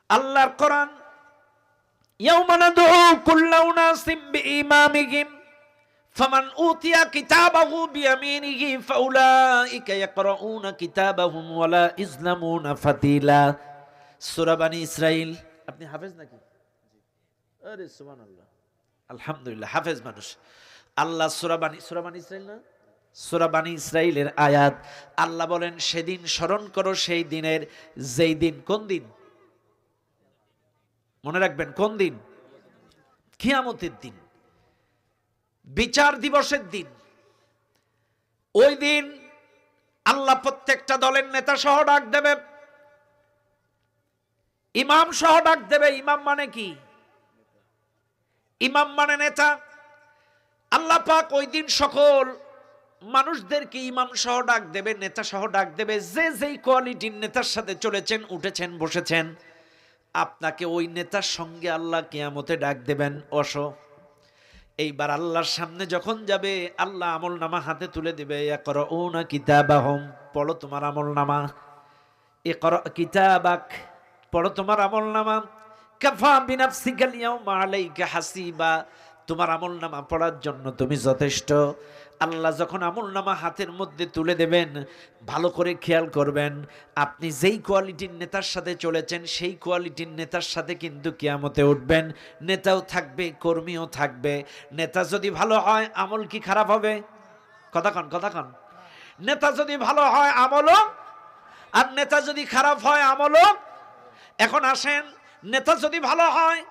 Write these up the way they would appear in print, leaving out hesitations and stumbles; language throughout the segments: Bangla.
আল্লাহর কোরআন, ইয়াউমা নাদউ কুল্লা উনাসিম বিইমামিহিম ফামান উতিয়া কিতাবাহু বিয়ামিনিহি ফাউলাইকা ইয়াকরাউনা কিতাবাহুম ওয়ালা ইজলামুনা ফাতিলা। সূরা বনী ইসরাইল। আপনি হাফেজ নাকি? আরে সুবহানাল্লাহ, আলহামদুলিল্লাহ, হাফেজ মানুষ। আল্লাহ সূরা বনী ইসরাইল না, সূরা বনী ইসরাইলের আয়াত। আল্লাহ বলেন সেদিন স্মরণ করো, সেই দিনের, যেই দিন, কোন দিন? মনে রাখবেন, কোন দিন? কিয়ামতের দিন, বিচার দিবসের দিন। ওই দিন আল্লাহ প্রত্যেকটা দলের নেতা সহ ডাক দেবে, ইমাম সহ ডাক দেবে। ইমাম মানে কি? ইমাম মানে নেতা। আল্লাহ পাক ওই দিন সকল মানুষদেরকে ইমাম সহ ডাক দেবে, নেতা সহ ডাক দেবে। যে যেই কোয়ালিটির নেতার সাথে চলেছেন, উঠেছেন, বসেছেন, আপনাকে ওই নেতার সঙ্গে আল্লাহ কিয়ামতে ডাক দেবেন, অসো। এইবার আল্লাহর সামনে যখন যাবে, আল্লাহ আমল নামা হাতে তুলে দেবে। ইয়াকরাউনা কিতাবাহুম, পড়ো তোমার আমল নামা। ইকরা কিতাবাক, পড়ো তোমার আমল নামা। কাফা বিনাফসিকাল ইয়াউমা আলাইকা হাসিবা, তোমার আমল নামা পড়ার জন্য তুমি যথেষ্ট। আল্লাহ যখন আমল নামা হাতের মধ্যে তুলে দেবেন, ভালো করে খেয়াল করবেন, আপনি যেই কোয়ালিটির নেতার সাথে চলেছেন, সেই কোয়ালিটির নেতার সাথে কিন্তু কিয়ামতে উঠবেন। নেতাও থাকবে, কর্মীও থাকবে। নেতা যদি ভালো হয়, আমল কি খারাপ হবে? কথা কন, কথা কন। নেতা যদি ভালো হয়, আমলও, আর নেতা যদি খারাপ হয়, আমলও। এখন আসেন, নেতা যদি ভালো হয়,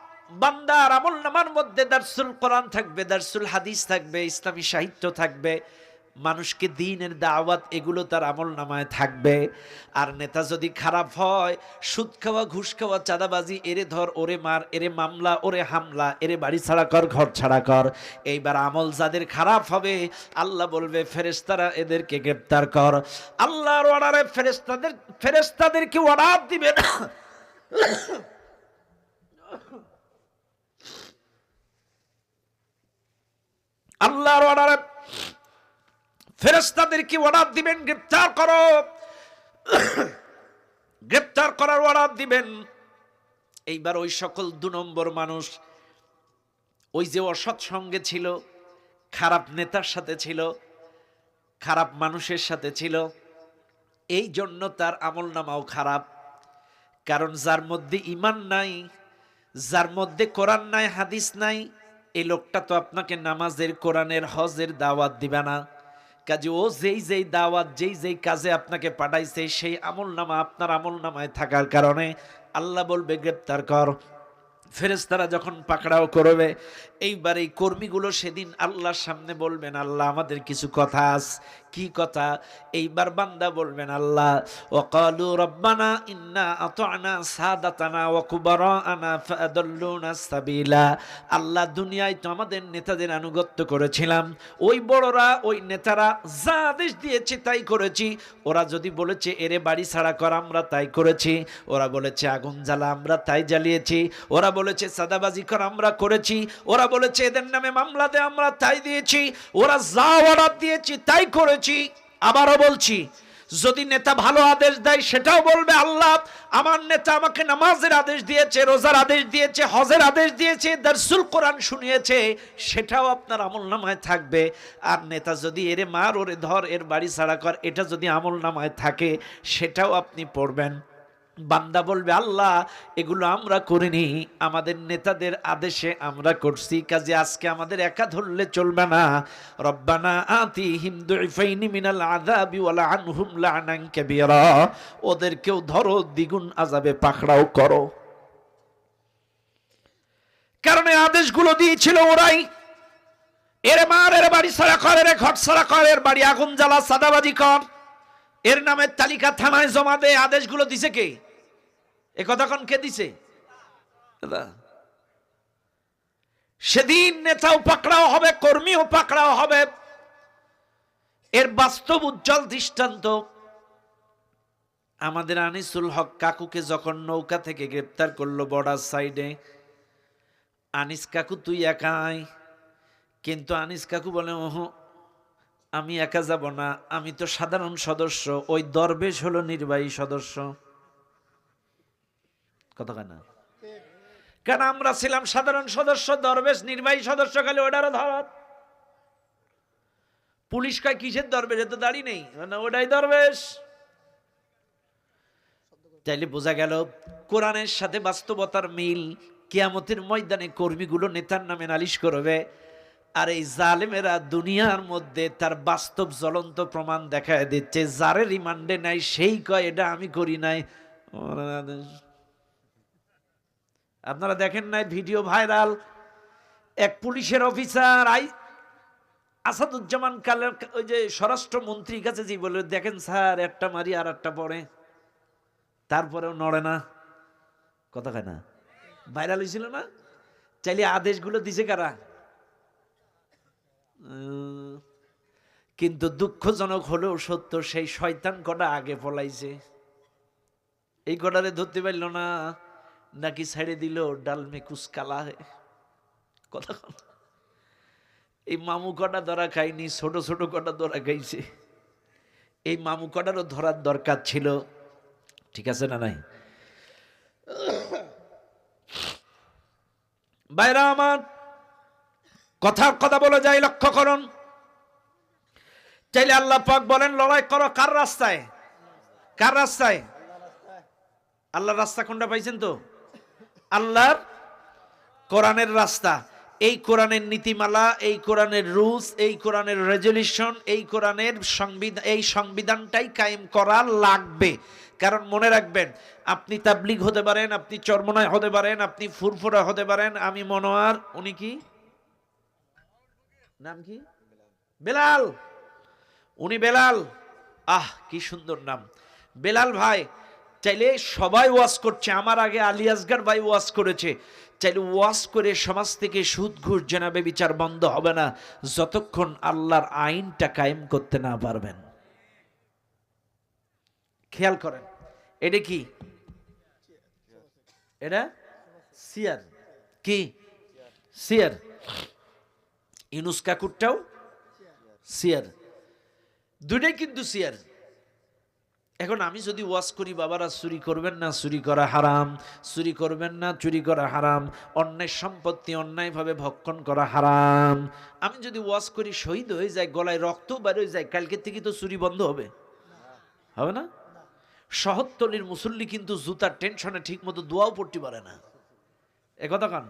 বান্দার আমল নামার মধ্যে দারসুল কোরআন থাকবে, দারসুল হাদিস থাকবে, ইসলামী সাহিত্য থাকবে, মানুষকে দ্বীনের দাওয়াত, এগুলো তার আমল নামায় থাকবে। আর নেতা যদি খারাপ হয়, সুদ খাওয়া, ঘুষ খাওয়া, চাঁদাবাজি, এরে ধর, ওরে মার, এরে মামলা, ওরে হামলা, এরে বাড়ি ছাড়া কর, ঘর ছাড়া কর। এইবার আমল যাদের খারাপ হবে, আল্লাহ বলবে ফেরেশতারা এদেরকে গ্রেফতার কর। আল্লাহর অর্ডারে ফেরেশতাদেরকে অর্ডার দিবেন, আল্লাহর অর্ডারে ফেরেশতাদেরকে অর্ডার দিবেন, গ্রেফতার করো। গ্রেফতার করার অর্ডার দিবেন। এইবার ওই সকল 2 নম্বর মানুষ, ওই যে অসৎ সঙ্গে ছিল, খারাপ নেতার সাথে ছিল, খারাপ মানুষের সাথে ছিল, এই জন্য তার আমল নামাও খারাপ। কারণ যার মধ্যে ঈমান নাই, যার মধ্যে কোরআন নাই, হাদিস নাই, এই লোকটা তো আপনাকে নামাজের, কোরআনের, হজের দাওয়াত দিবে না। কাজে ও যেই যেই দাওয়াত, যেই যেই কাজে আপনাকে পাঠাইছে, সেই আমল নামা আপনার আমল নামায় থাকার কারণে আল্লাহ বলবে গ্রেপ্তার কর। ফেরেশতারা যখন পাকড়াও করবে, এইবার এই কর্মীগুলো সেদিন আল্লাহর সামনে বলবেন, আল্লাহ আমাদের কিছু কথা আছে। কি কথা? এইবার বান্দা বলবেন, আল্লাহ ওয়াকালু রব্বানা ইন্না আতা'না সাদাতানা ওয়া কুবারানা ফাআদাল্লুনা সাবিলা। আল্লাহ, দুনিয়ায় তো আমাদের নেতাদের আনুগত্য করেছিলাম, ওই বড়রা, ওই নেতারা যা আদেশ দিয়েছে তাই করেছি। ওরা যদি বলেছে এরে বাড়ি ছাড়া কর, আমরা তাই করেছি। ওরা বলেছে আগুন জ্বালা, আমরা তাই জ্বালিয়েছি। ওরা বলেছে সাদাবাজি কর, আমরা করেছি। ওরা বলেছে এদের নামে মামলা দে, আমরা তাই দিয়েছি। ওরা যা অর্ডার দিয়েছি তাই করেছি। আবারও বলছি, যদি নেতা ভালো আদেশ দেয়, সেটাও বলবে আল্লাহ আমার নেতা আমাকে নামাজের আদেশ দিয়েছে, রোজার আদেশ দিয়েছে, হজের আদেশ দিয়েছে, দারসুল কোরআন শুনিয়েছে, সেটাও আপনার আমলনামায় থাকবে। আর নেতা যদি এরে মার, ওরে ধর, এর বাড়ি ছাড়া কর, এটা যদি আমলনামায় থাকে, সেটাও আপনি পড়বেন। বান্দা বলবে আল্লাহ এগুলো আমরা করিনি, আমাদের নেতাদের আদেশে আমরা করছি, কাজে আজকে আমাদের একা ধরলে চলবে না। রব্বানা আতিহিম দুইফাইনি মিনাল আযাবি ওয়া আনহুম লা'নান কাবীরা, ওদেরকেও ধরো, দ্বিগুণ আযাবে পাকড়াও করো। কারণ এই আদেশগুলো দিয়েছিল ওরাই। এর মার, এর বাড়ি ছাড়া কর, এর ঘর ছাড়া কর, এর বাড়ি আগুন জ্বালা, সাদাবাজি কর, এর নামের তালিকা থানায় জমা দে। আদেশগুলো দিছে কে? এ কথা কোন কে দিছে? সেদিন নেতাও পাকড়াও হবে, কর্মীও পাকড়াও হবে। এর বাস্তব উজ্জ্বল দৃষ্টান্ত আমাদের আনিসুল হক কাকুকে যখন নৌকা থেকে গ্রেপ্তার করলো বর্ডার সাইডে। আনিস কাকু তুই একাই, কিন্তু আনিস কাকু বলে ওহো আমি একা যাব না, আমি তো সাধারণ সদস্য, ওই দরবেশ হলো নির্বাহী সদস্য। কথা কয় না? কেন আমরা ছিলাম সাধারণ সদস্য, দরবেশ নির্বাহী সদস্য, খালি ওটারও ধরত। পুলিশ কয় কিসের দরবেশ, এত দাড়ি নেই, মানে ওটাই দরবেশ। তাইলে বোঝা গেল কোরআনের সাথে বাস্তবতার মিল। কিয়ামতের ময়দানে কর্মীগুলো নেতার নামে নালিশ করবে, আর এই জালেমেরা দুনিয়ার মধ্যে তার বাস্তব জ্বলন্ত প্রমাণ দেখায় দিচ্ছে। যারে রিমান্ডে নাই সেই কয় এটা আমি করি নাই। আপনারা দেখেন নাই ভিডিও ভাইরাল, এক পুলিশের অফিসার আসাদুজ্জামান কালের ওই যে স্বরাষ্ট্রমন্ত্রীর কাছে যে বলে, দেখেন স্যার একটা মারি আর একটা পড়ে, তারপরেও নড়ে না। কথা কয় না? ভাইরাল হয়েছিল না? চাইলে আদেশগুলো দিছে কারা? কিন্তু দুঃখজনক হলেও সত্য, সেই শয়তান কটা আগে পলাইছে। এই কটারে ধরতে পারল না, নাকি ছেড়ে দিল ডাল মে কুছ কালা হে। কথা এই মামু কটা ধরা খায়নি, ছোট ছোট কটা ধরা খাইছে। এই মামু কটারও ধরার দরকার ছিল। ঠিক আছে না নাই? বাইরা আমার, কথা বলে যাই, লক্ষ্য করুন। চাইলে আল্লাহ পাক বলেন লড়াই করো কার রাস্তায়? কার রাস্তায়? আল্লাহর রাস্তা কোনটা পাইছেন তো? আল্লাহর কোরআনের রাস্তা। এই কোরআনের নীতিমালা, এই কোরআনের রুলস, এই কোরআনের রেজলিউশন, এই কোরআনের সংবিধান, এই সংবিধানটাই কায়েম করা লাগবে। কারণ মনে রাখবেন, আপনি তাবলিগ হতে পারেন, আপনি চরমনায় হতে পারেন, আপনি ফুরফুরা হতে পারেন, আমি মনোয়ার, উনি কি নাম, কি বেলাল, উনি বেলাল, আহ কি সুন্দর নাম, বেলাল ভাই। চাইলে সবাই ওয়াজ করছে, আমার আগে আলী আসগার ভাই ওয়াজ করেছে। চাইলে ওয়াজ করে সমাজ থেকে সুদ ঘুষ জেনাবে বিচার বন্ধ হবে না যতক্ষণ আল্লাহর আইনটা কায়েম করতে না পারবেন। খেয়াল করেন, এটা কি? এটা সিয়ার। কি সিয়ার? ইউনুস কাকুরটাও সিয়ার, দুইটাই কিন্তু সিয়ার। এখন আমি যদি ওয়াজ করি বাবারা চুরি করবেন না, চুরি করা হারাম, চুরি করবেন না, চুরি করা হারাম, অন্যের সম্পত্তি অন্যায়ভাবে ভক্ষণ করা হারাম, আমি যদি ওয়াজ করি শহীদ হয়ে যায়, গলায় রক্ত বের হয়ে যায়, কালকে থেকে তো চুরি বন্ধ হবে? হবে না? শহরতলির মুসল্লি কিন্তু জুতার টেনশনে ঠিক মতো দোয়াও পড়তে পারে না। একথা কান?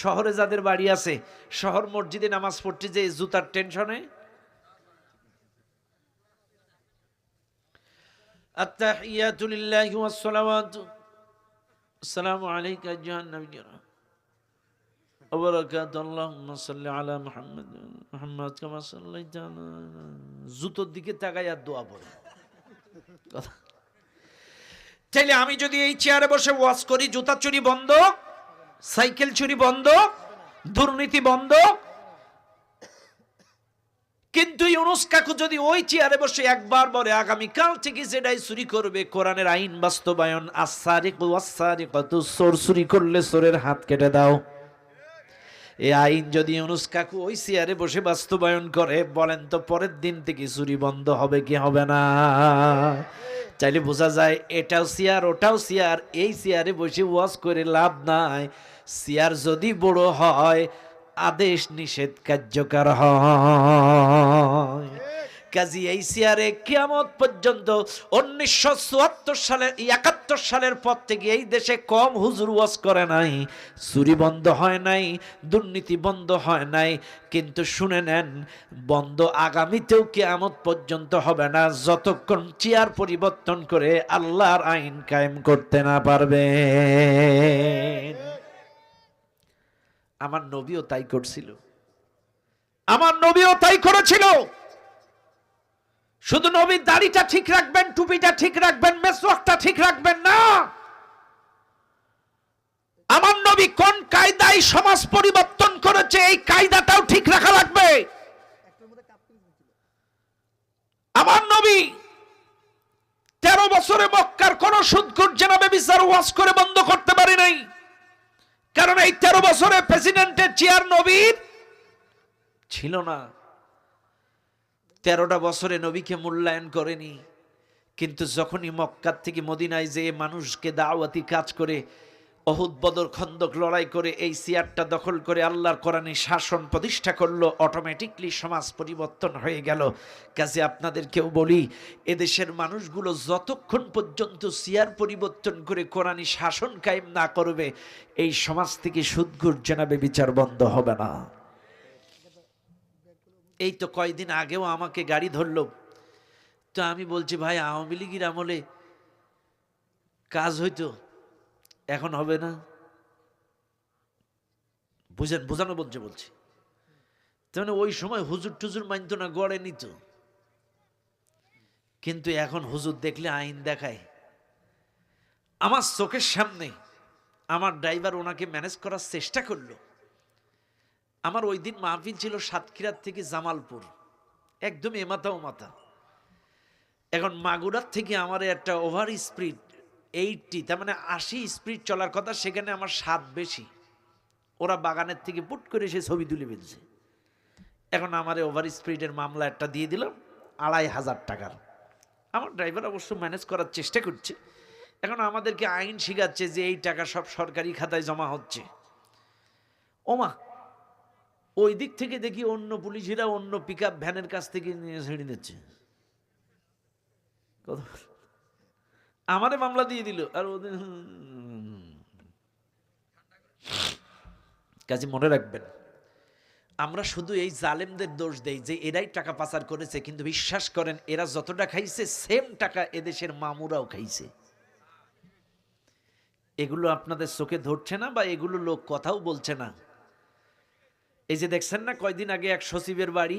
শহরে যাদের বাড়ি আছে, শহর মসজিদে নামাজ পড়তে যে জুতার টেনশনে। التحيات لله والصلوات السلام عليك أيها النبي وبركاته اللهم صل على محمد كما صليت على জুতোর দিকে তাকাইয়া দোয়া পড়ে। তাইলে আমি যদি এই চেয়ারে বসে ওয়াজ করি, জুতা চুরি বন্ধ, সাইকেল চুরি বন্ধ, দুর্নীতি বন্ধ, কিন্তু ইউনুস কাকু যদি ওই চেয়ারে বসে একবার বলে আগামীকাল থেকে যেটাই চুরি করবে কোরআনের আইন বাস্তবায়ন, আস-সারিকু ওয়াস-সারিকাতু, চোর চুরি করলে চোরের হাত কেটে দাও, এই আইন যদি ইউনুস কাকু ওই চেয়ারে বসে বাস্তবায়ন করে, বলেন তো পরের দিন থেকে চুরি বন্ধ হবে কি হবে না? চাইলে বোঝা যায় এটাও চেয়ার ওটাও চেয়ার, এই চেয়ারে বসে ওয়াজ করে লাভ নাই। চেয়ার যদি বড় হয় আদেশ নিষেধ কার্যকর হয়। কাজী এই চেয়ারে কিয়ামত পর্যন্ত 1974 সালের 71 সালের পর থেকে এই দেশে কম হুজুর ওয়াজ করে নাই, চুরি বন্ধ হয় নাই, দুর্নীতি বন্ধ হয় নাই, কিন্তু শুনে নেন, বন্ধ আগামীতেও কিয়ামত পর্যন্ত হবে না যতক্ষণ চেয়ার পরিবর্তন করে আল্লাহর আইন কায়েম করতে না পারবে। আমার নবীও তাই করছিল, আমার নবীও তাই করেছিল। শুধু নবীর দাড়িটা ঠিক রাখবেন, টুপিটা ঠিক রাখবেন, মেসওয়াকটা ঠিক রাখবেন না, আমার নবী কোন কায়দায় সমাজ পরিবর্তন করেছে এই কায়দাটাও ঠিক রাখা লাগবে। আমার নবী 13 বছরে মক্কার কোন সুদখোর জেনাবে বিচার ওয়াজ করে বন্ধ করতে পারে নাই, কারণ এই 13 বছরে প্রেসিডেন্টের চেয়ার নবীর ছিল না। 13টা বছরে নবীকে মূল্যায়ন করেনি, কিন্তু যখনই মক্কা থেকে মদিনায় যেয়ে মানুষকে দাওয়াতি কাজ করে, অহুদ বদর খন্দক লড়াই করে এই চেয়ারটা দখল করে আল্লাহর কোরআনে শাসন প্রতিষ্ঠা করলো, অটোমেটিকলি সমাজ পরিবর্তন হয়ে গেল। কাজে আপনাদেরকেও বলি, এদেশের মানুষগুলো যতক্ষণ পর্যন্ত চেয়ার পরিবর্তন করে কোরআনী শাসন কায়েম না করবে, এই সমাজ থেকে সুদঘুর জেনাবে বিচার বন্ধ হবে না। এই তো কয়দিন আগেও আমাকে গাড়ি ধরলো, তো আমি বলছি ভাই আওয়ামী লীগের আমলে কাজ হইতো, এখন হবে না। বুঝেন, বোঝানো বলছি তাহলে ওই সময় হুজুর টুজুর মানত না, গড়ে নিত, কিন্তু এখন হুজুর দেখলে আইন দেখায়। আমার চোখের সামনে আমার ড্রাইভার ওনাকে ম্যানেজ করার চেষ্টা করলো। আমার ওই দিন মাহফিল ছিল সাতক্ষীরার থেকে জামালপুর, একদম এমাথা ও মাথা। এখন মাগুরার থেকে আমার একটা ওভার স্পিড 80, তার মানে 80 স্পিড চলার কথা, সেখানে আমার 7 বেশি। ওরা বাগানের থেকে পুট করে সে ছবি তুলে ফেলছে। এখন আমার ওভার স্পিডের মামলা একটা দিয়ে দিলাম 2500 টাকার। আমার ড্রাইভার অবশ্য ম্যানেজ করার চেষ্টা করছে। এখন আমাদেরকে আইন শিখাচ্ছে যে এই টাকা সব সরকারি খাতায় জমা হচ্ছে। ওমা, ওই দিক থেকে দেখি অন্য পুলিশেরা অন্য পিক আপ ভ্যানের কাছ থেকে নিয়ে ছেড়ে দিচ্ছে। আমারে মামলা দিয়ে দিল। আর ওদের কাজে মনে রাখবেন, আমরা শুধু এই জালেমদের দোষ দেই যে এরাই টাকা পাচার করেছে, কিন্তু বিশ্বাস করেন এরা যতটা খাইছে সেম টাকা এদেশের মামুরাও খাইছে। এগুলো আপনাদের চোখে ধরছে না, বা এগুলো লোক কথাও বলছে না। এই যে দেখছেন না, কয়দিন আগে এক সচিবের বাড়ি